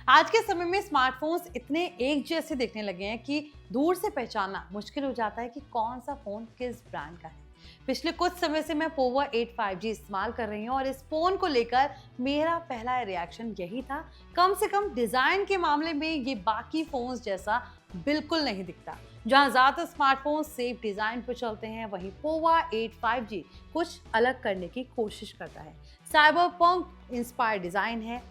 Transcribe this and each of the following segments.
आज के समय में स्मार्टफोन्स इतने एक जैसे दिखने लगे हैं कि दूर से पहचानना मुश्किल हो जाता है कि कौन सा फोन किस ब्रांड का है। पिछले कुछ समय से मैं पोवा 8 5G इस्तेमाल कर रही हूँ और इस फोन को लेकर मेरा पहला रिएक्शन यही था। कम से कम डिजाइन के मामले में ये बाकी फोन्स जैसा बिल्कुल नहीं दिखता। जहां ज्यादातर स्मार्टफोन सेफ डिजाइन पर चलते हैं, वहीं पोवा 8 5G कुछ अलग करने की कोशिश करता है। साइबरपंक इंस्पायर्ड डिजाइन है,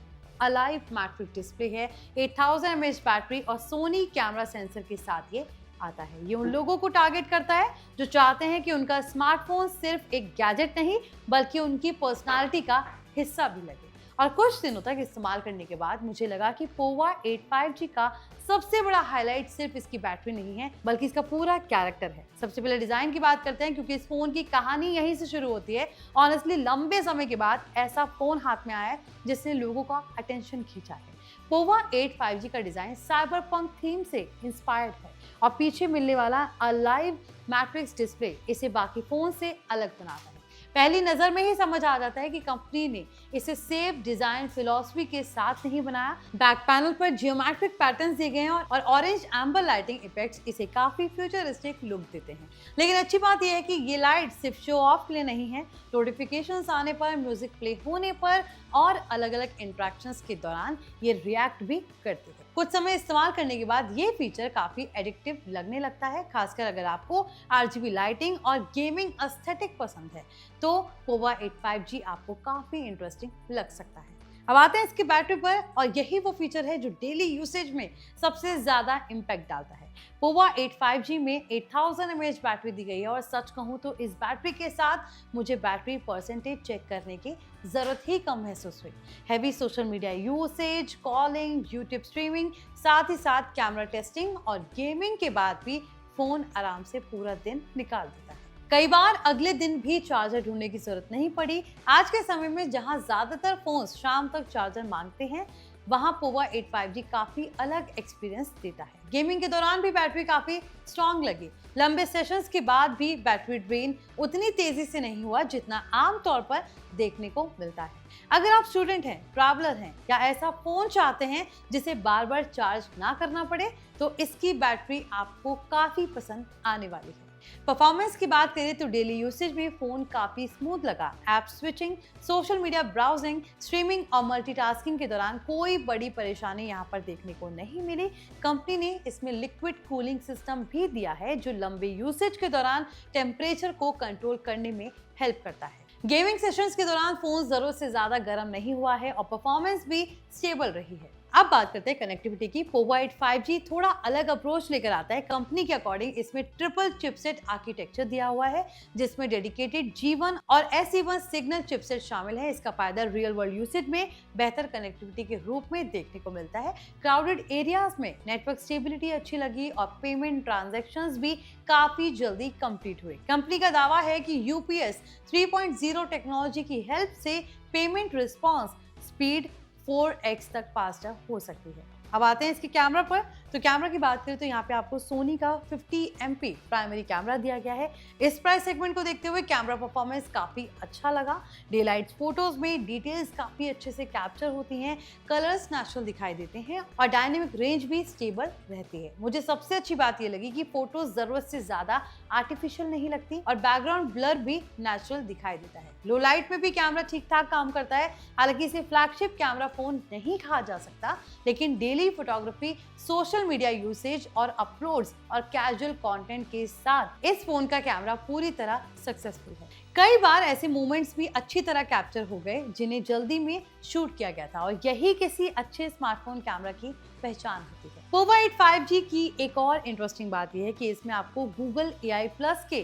अलाइव मैट्रिक डिस्प्ले है, 8000 mAh बैटरी और सोनी कैमरा सेंसर के साथ ये आता है। ये उन लोगों को टारगेट करता है जो चाहते हैं कि उनका स्मार्टफोन सिर्फ एक गैजेट नहीं बल्कि उनकी पर्सनालिटी का हिस्सा भी लगे। और कुछ दिनों तक इस्तेमाल करने के बाद मुझे लगा कि पोवा 8 5G का सबसे बड़ा हाईलाइट सिर्फ इसकी बैटरी नहीं है बल्कि इसका पूरा कैरेक्टर है। सबसे पहले डिजाइन की बात करते हैं क्योंकि इस फोन की कहानी यहीं से शुरू होती है। ऑनेस्टली लंबे समय के बाद ऐसा फोन हाथ में आया है जिसने लोगों का अटेंशन खींचा है। पोवा 8 5G का डिजाइन साइबरपंक थीम से इंस्पायर्ड है और पीछे मिलने वाला अलाइव मैट्रिक्स डिस्प्ले इसे बाकी फोन से अलग बनाता है। पहली नजर में ही समझ आ जाता है कि कंपनी ने इसे सेफ डिजाइन फिलॉसफी के साथ नहीं बनाया। बैक पैनल पर जियोमेट्रिक पैटर्न्स दिए गए हैं और ऑरेंज एम्बर लाइटिंग इफेक्ट्स इसे काफी फ्यूचरिस्टिक लुक देते हैं। लेकिन अच्छी बात यह है कि ये लाइट सिर्फ शो ऑफ के लिए नहीं है। नोटिफिकेशंस आने पर, म्यूजिक प्ले होने पर और अलग अलग इंटरेक्शंस के दौरान ये रिएक्ट भी करती है। कुछ समय इस्तेमाल करने के बाद ये फीचर काफी एडिक्टिव लगने लगता है, खासकर अगर आपको RGB लाइटिंग और गेमिंग एस्थेटिक पसंद है तो पोवा 8 5G आपको काफी इंटरेस्टिंग लग सकता है। अब आते हैं इसकी बैटरी पर और यही वो फीचर है जो डेली यूसेज में सबसे ज्यादा इम्पैक्ट डालता है। पोवा 8 5G में 8000 mAh बैटरी दी गई है और सच कहूं तो इस बैटरी के साथ मुझे बैटरी परसेंटेज चेक करने की जरूरत ही कम महसूस हुई। Heavy social media usage, calling, YouTube streaming, साथ ही साथ कैमरा टेस्टिंग और गेमिंग के बाद भी फोन आराम से पूरा दिन निकाल देता है। कई बार अगले दिन भी चार्जर ढूंढने की जरूरत नहीं पड़ी। आज के समय में जहां ज्यादातर फोन्स शाम तक चार्जर मांगते हैं, वहां पोवा 8 5G काफी अलग एक्सपीरियंस देता है। गेमिंग के दौरान भी बैटरी काफी स्ट्रांग लगी। लंबे सेशंस के बाद भी बैटरी ड्रेन उतनी तेजी से नहीं हुआ जितना आमतौर पर देखने को मिलता है। अगर आप स्टूडेंट हैं, ट्रैवलर हैं या ऐसा फोन चाहते हैं जिसे बार बार चार्ज ना करना पड़े तो इसकी बैटरी आपको काफी पसंद आने वाली है। परफॉर्मेंस की बात करें तो डेली यूसेज में फोन काफी स्मूथ लगा। App switching, social media browsing, streaming और मल्टीटास्किंग के दौरान कोई बड़ी परेशानी यहाँ पर देखने को नहीं मिली। कंपनी ने इसमें लिक्विड कूलिंग सिस्टम भी दिया है जो लंबे यूसेज के दौरान टेम्परेचर को कंट्रोल करने में हेल्प करता है। गेमिंग सेशंस के दौरान फोन जरूरत से ज्यादा गर्म नहीं हुआ है और परफॉर्मेंस भी स्टेबल रही है। अब बात करते हैं कनेक्टिविटी की। पोवा 8 5G थोड़ा अलग अप्रोच लेकर आता है। कंपनी के अकॉर्डिंग इसमें ट्रिपल चिपसेट आर्किटेक्चर दिया हुआ है जिसमें डेडिकेटेड G1 और SE1 सिग्नल चिपसेट शामिल है। इसका फायदा रियल वर्ल्ड यूसेज में बेहतर कनेक्टिविटी के रूप में देखने को मिलता है। क्राउडेड एरियाज में नेटवर्क स्टेबिलिटी अच्छी लगी और पेमेंट ट्रांजैक्शंस भी काफी जल्दी कंप्लीट हुए। कंपनी का दावा है कि UPS 3.0 टेक्नोलॉजी की हेल्प से पेमेंट रिस्पॉन्स स्पीड 4x तक फास्टर हो सकती है। अब आते हैं इसके कैमरा पर। तो कैमरा की बात करें तो यहाँ पे आपको सोनी का 50 MP प्राइमरी कैमरा दिया गया है। इस प्राइस सेगमेंट को देखते हुए कैमरा परफॉर्मेंस काफी अच्छा लगा। डे लाइट फोटोज में डिटेल्स काफी अच्छे से कैप्चर होती हैं, कलर्स नेचुरल दिखाई देते हैं और डायनेमिक रेंज भी स्टेबल रहती है। मुझे सबसे अच्छी बात ये लगी कि फोटोज जरूरत से ज्यादा आर्टिफिशियल नहीं लगती और बैकग्राउंड ब्लर भी नेचुरल दिखाई देता है। लो लाइट में भी कैमरा ठीक ठाक काम करता है। हालांकि इसे फ्लैगशिप कैमरा फोन नहीं कहा जा सकता, लेकिन daily photography, social media usage और अपलोड्स और कैजुअल कंटेंट के साथ इस फोन का कैमरा पूरी तरह सक्सेसफुल है। कई बार ऐसे मोमेंट्स भी अच्छी तरह कैप्चर हो गए जिन्हें जल्दी में शूट किया गया था और यही किसी अच्छे स्मार्टफोन कैमरा की पहचान होती है। पोवा 8 5G की एक और इंटरेस्टिंग बात यह है कि इसमें आपको Google AI Plus के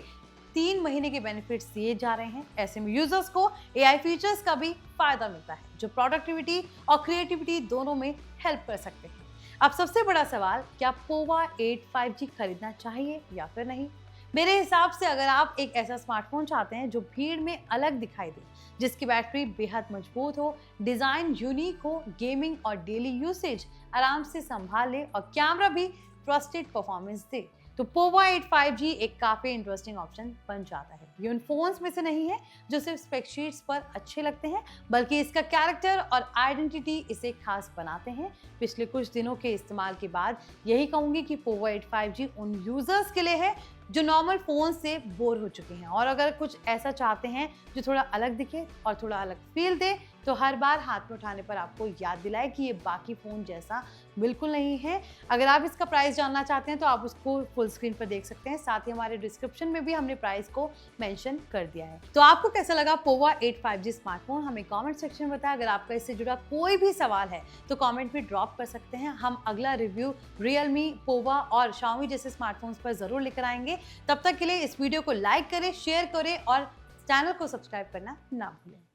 3 महीने के बेनिफिट्स दिए जा रहे हैं। ऐसे में यूजर्स को AI फीचर्स का भी फायदा मिलता है जो प्रोडक्टिविटी और क्रिएटिविटी दोनों में हेल्प कर सकते हैं। अब सबसे बड़ा सवाल, क्या पोवा 8 5G खरीदना चाहिए या फिर नहीं? मेरे हिसाब से अगर आप एक ऐसा स्मार्टफोन चाहते हैं जो भीड़ में अलग दिखाई दे, जिसकी बैटरी बेहद मजबूत हो, डिजाइन यूनिक हो, गेमिंग और डेली यूसेज आराम से संभाल ले और कैमरा भी ट्रस्टेड परफॉर्मेंस दे, तो पोवा 8 5G एक काफ़ी इंटरेस्टिंग ऑप्शन बन जाता है। ये उन फोन्स में से नहीं है जो सिर्फ स्पेकशीट्स पर अच्छे लगते हैं, बल्कि इसका कैरेक्टर और आइडेंटिटी इसे खास बनाते हैं। पिछले कुछ दिनों के इस्तेमाल के बाद यही कहूँगी कि पोवा 8 5G उन यूजर्स के लिए है जो नॉर्मल फ़ोन से बोर हो चुके हैं और अगर कुछ ऐसा चाहते हैं जो थोड़ा अलग दिखे और थोड़ा अलग फील दे, तो हर बार हाथ में उठाने पर आपको याद दिलाए कि ये बाकी फ़ोन जैसा बिल्कुल नहीं है। अगर आप इसका प्राइस जानना चाहते हैं तो आप उसको फुल स्क्रीन पर देख सकते हैं। साथ ही हमारे डिस्क्रिप्शन में भी हमने प्राइस को मेंशन कर दिया है। तो आपको कैसा लगा पोवा 8 5G स्मार्टफोन, हमें कमेंट सेक्शन में बताएं। अगर आपका इससे जुड़ा कोई भी सवाल है तो कमेंट में ड्रॉप कर सकते हैं। हम अगला रिव्यू रियलमी, पोवा और शाओमी जैसे स्मार्टफोन्स पर ज़रूर लेकर आएंगे। तब तक के लिए इस वीडियो को लाइक करें, शेयर करें और चैनल को सब्सक्राइब करना ना भूलें।